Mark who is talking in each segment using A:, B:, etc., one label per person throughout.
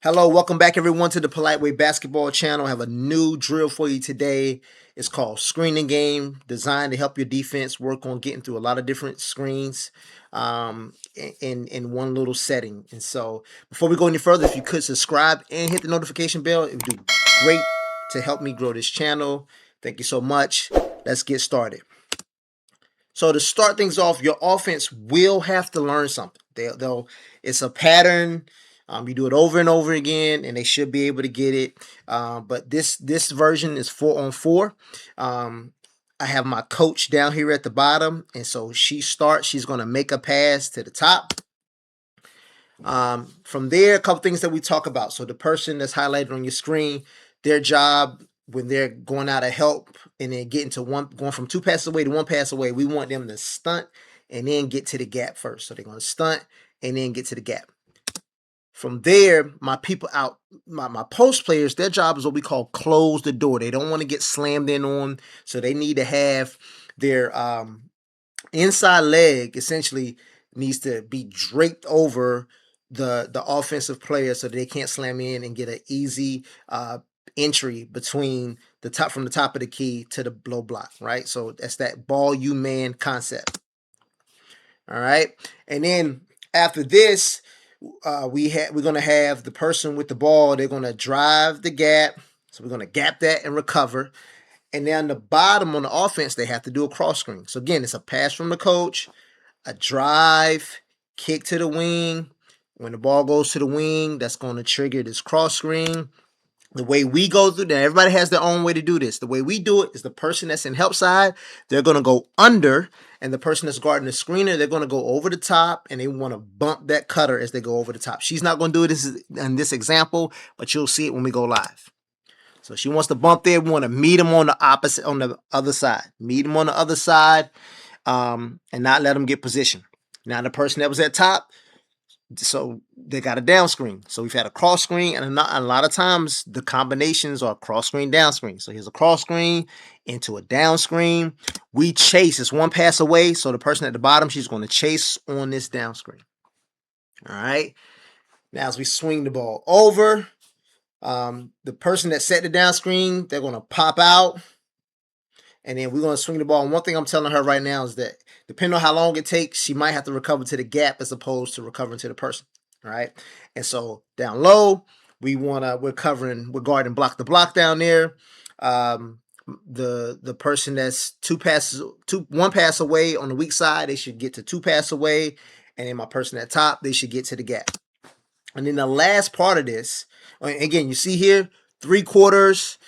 A: Hello, welcome back everyone to the Polite Way Basketball channel. I have a new drill for you today. It's called Screening Game, designed to help your defense work on getting through a lot of different screens in one little setting. And so before we go any further, if you could subscribe and hit the notification bell, it would do great to help me grow this channel. Thank you so much. Let's get started. So to start things off, your offense will have to learn something. It's a pattern. You do it over and over again, and they should be able to get it. But this version is 4-on-4. I have my coach down here at the bottom, and so she starts. She's going to make a pass to the top. From there, a couple things that we talk about. So the person that's highlighted on your screen, their job when they're going out of help and then getting to going from 2 passes away to 1 pass away, we want them to stunt and then get to the gap first. So they're going to stunt and then get to the gap. From there, my people out, my post players, their job is what we call close the door. They don't want to get slammed in on, so they need to have their inside leg essentially needs to be draped over the offensive player so that they can't slam in and get an easy entry between the top from the top of the key to the blow block, right? So that's that ball you man concept. All right, and then after this, we're gonna have the person with the ball. They're gonna drive the gap, so we're gonna gap that and recover. And then the bottom on the offense, they have to do a cross screen. So again, it's a pass from the coach, a drive, kick to the wing. When the ball goes to the wing, that's going to trigger this cross screen. The way we go through that, everybody has their own way to do this. The way we do it is the person that's in help side, they're going to go under, and the person that's guarding the screener, they're going to go over the top, and they want to bump that cutter as they go over the top. She's not going to do this in this example, but you'll see it when we go live. So she wants to bump there. We want to meet them on the other side. Meet them on the other side, and not let them get position. Now the person that was at top, so they got a down screen. So we've had a cross screen, and a lot of times the combinations are cross screen, down screen. So here's a cross screen into a down screen. We chase. It's 1 pass away. So the person at the bottom, she's going to chase on this down screen. All right. Now as we swing the ball over, the person that set the down screen, they're going to pop out. And then we're going to swing the ball. And one thing I'm telling her right now is that depending on how long it takes, she might have to recover to the gap as opposed to recovering to the person. All right. And so down low, we're guarding block the block down there. The person that's 1 pass away on the weak side, they should get to 2 pass away. And then my person at top, they should get to the gap. And then the last part of this, again, you see here, 3/4,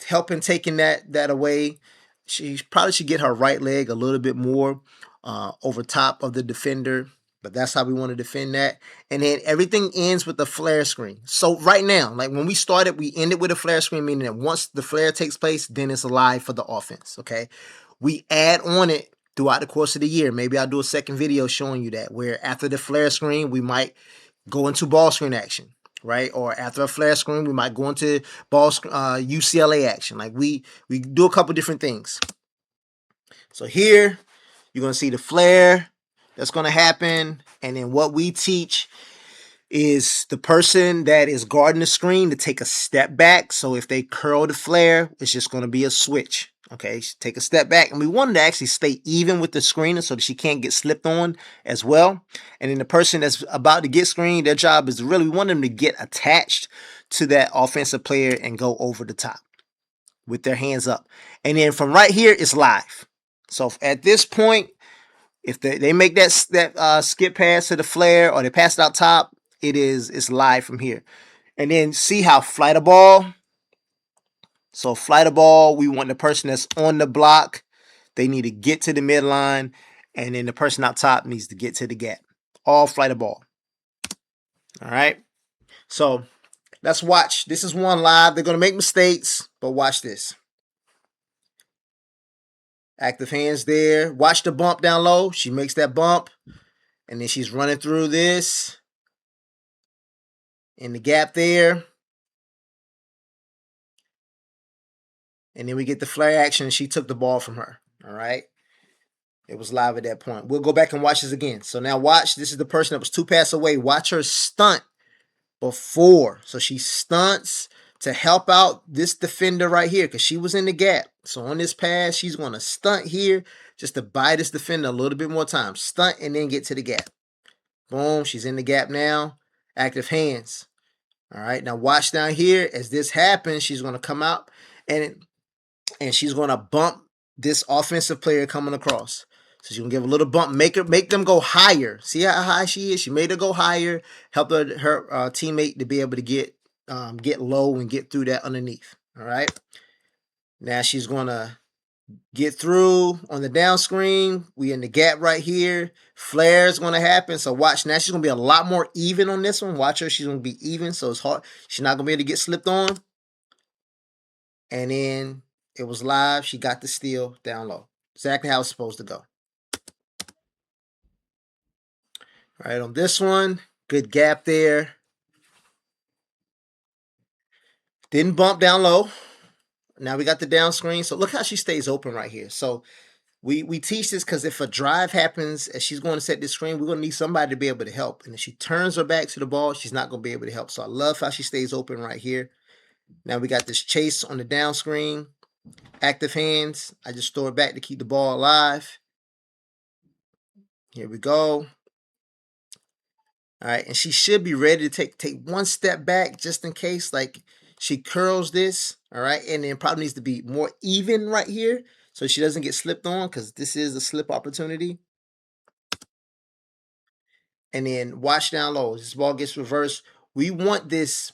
A: helping taking that away. She probably should get her right leg a little bit more over top of the defender, but that's how we want to defend that. And then everything ends with the flare screen. So right now, like when we started, we ended with a flare screen, meaning that once the flare takes place, then it's alive for the offense, okay? We add on it throughout the course of the year. Maybe I'll do a second video showing you that, where after the flare screen, we might go into ball screen action, right? Or after a flare screen, we might go into UCLA action. Like we do a couple different things. So here, you're going to see the flare that's going to happen. And then what we teach is the person that is guarding the screen to take a step back. So if they curl the flare, it's just going to be a switch. Okay, take a step back, and we want to actually stay even with the screener so that she can't get slipped on as well. And then the person that's about to get screened, their job is we want them to get attached to that offensive player and go over the top with their hands up. And then from right here, it's live. So at this point, if they make that skip pass to the flare or they pass it out top, it's live from here. And then see how flight of ball. So flight of ball, we want the person that's on the block, they need to get to the midline, and then the person out top needs to get to the gap. All flight of ball. All right. So let's watch. This is one live. They're going to make mistakes, but watch this. Active hands there. Watch the bump down low. She makes that bump, and then she's running through this in the gap there. And then we get the flare action, and she took the ball from her. All right. It was live at that point. We'll go back and watch this again. So now watch. This is the person that was 2 passes away. Watch her stunt before. So she stunts to help out this defender right here because she was in the gap. So on this pass, she's going to stunt here just to buy this defender a little bit more time. Stunt and then get to the gap. Boom, she's in the gap now. Active hands. All right, now watch down here. As this happens, she's going to come out and she's going to bump this offensive player coming across. So she's going to give a little bump, make them go higher. See how high she is? She made her go higher, help her teammate to be able to get low and get through that underneath. All right. Now she's going to get through on the down screen. We in the gap right here. Flare is going to happen. So watch. Now she's going to be a lot more even on this one. Watch her. She's going to be even. So it's hard. She's not going to be able to get slipped on. And then it was live. She got the steal down low. Exactly how it's supposed to go. All right, on this one, good gap there. Didn't bump down low. Now we got the down screen. So look how she stays open right here. So we teach this because if a drive happens as she's going to set this screen, we're going to need somebody to be able to help. And if she turns her back to the ball, she's not going to be able to help. So I love how she stays open right here. Now we got this chase on the down screen. Active hands. I just throw it back to keep the ball alive. Here we go. All right, and she should be ready to take one step back just in case, like she curls this, all right, and then probably needs to be more even right here so she doesn't get slipped on because this is a slip opportunity. And then watch down low. This ball gets reversed. We want this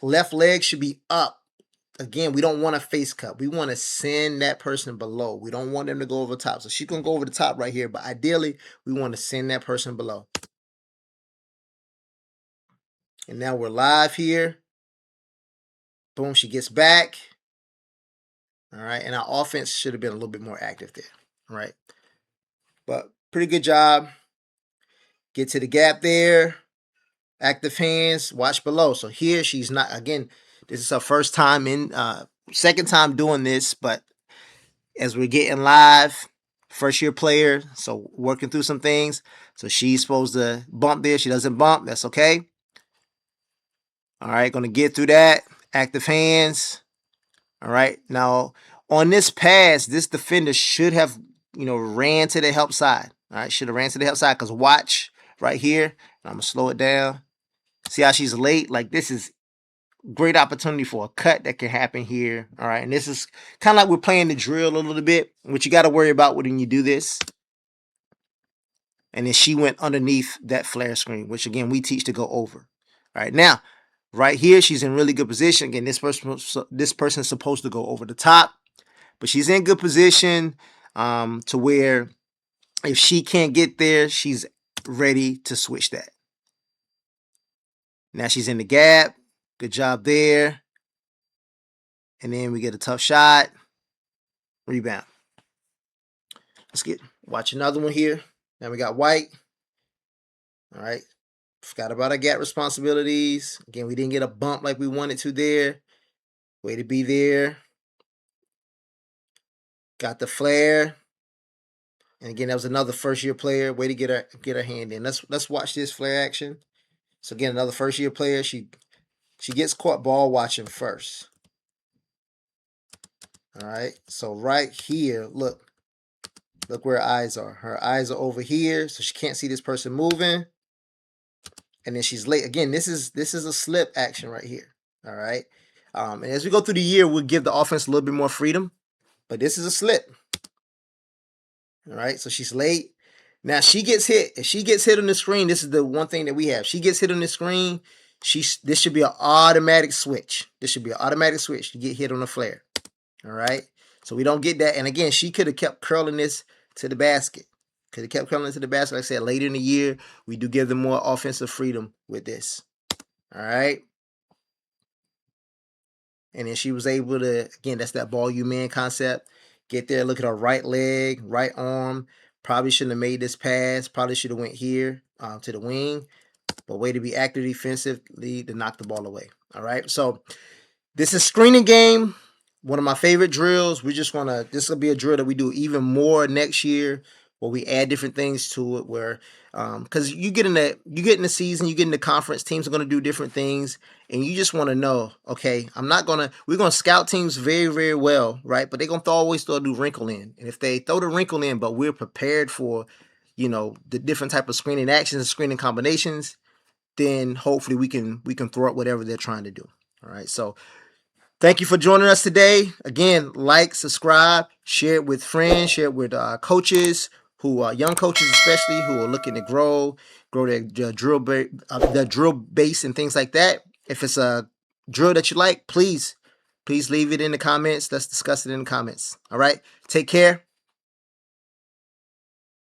A: left leg should be up. Again, we don't want a face cut. We want to send that person below. We don't want them to go over the top. So she's going to go over the top right here, but ideally, we want to send that person below. And now we're live here. Boom, she gets back. All right, and our offense should have been a little bit more active there. All right, but pretty good job. Get to the gap there. Active hands, watch below. So here she's not, again, this is her first time second time doing this, but as we're getting live, first year player, so working through some things. So she's supposed to bump there. She doesn't bump. That's okay. All right, going to get through that. Active hands. All right, now on this pass, this defender should have, ran to the help side. All right, should have ran to the help side because watch right here. I'm going to slow it down. See how she's late? Like this is great opportunity for a cut that can happen here. All right, and this is kind of like we're playing the drill a little bit, which you got to worry about when you do this. And then she went underneath that flare screen, which again, we teach to go over. All right, now, right here, she's in really good position. Again, this person is supposed to go over the top, but she's in good position to where if she can't get there, she's ready to switch that. Now she's in the gap. Good job there. And then we get a tough shot. Rebound. Let's watch another one here. Now we got white. All right. Forgot about our gap responsibilities. Again, we didn't get a bump like we wanted to there. Way to be there. Got the flare. And again, that was another first year player. Way to get her hand in. Let's watch this flare action. So again, another first year player. She gets caught ball watching first. All right. So right here, look where her eyes are. Her eyes are over here, so she can't see this person moving. And then she's late. Again, this is a slip action right here. All right. And as we go through the year, we'll give the offense a little bit more freedom. But this is a slip. All right. So she's late. Now she gets hit. If she gets hit on the screen, this is the one thing that we have. She gets hit on the screen. This should be an automatic switch. This should be an automatic switch to get hit on the flare. All right. So we don't get that. And again, she could have kept curling this to the basket. Could have kept curling to the basket. Like I said, later in the year, we do give them more offensive freedom with this. All right. And then she was able to, again, that's that ball you man concept. Get there, look at her right leg, right arm. Probably shouldn't have made this pass. Probably should have went here to the wing. But way to be active defensively to knock the ball away. All right. So this is screening game. One of my favorite drills. We just want to, this will be a drill that we do even more next year. where we add different things to it. Where because you get in the season, you get in the conference, teams are going to do different things, and you just want to know, okay, we're gonna scout teams very, very well, right? But they're gonna always throw a new wrinkle in, and if they throw the wrinkle in, but we're prepared for, the different type of screening actions and screening combinations, then hopefully we can throw up whatever they're trying to do. All right, so thank you for joining us today. Again, like, subscribe, share it with friends, share it with coaches who are young coaches, especially who are looking to grow their drill base and things like that. If it's a drill that you like, please leave it in the comments. Let's discuss it in the comments. All right, take care.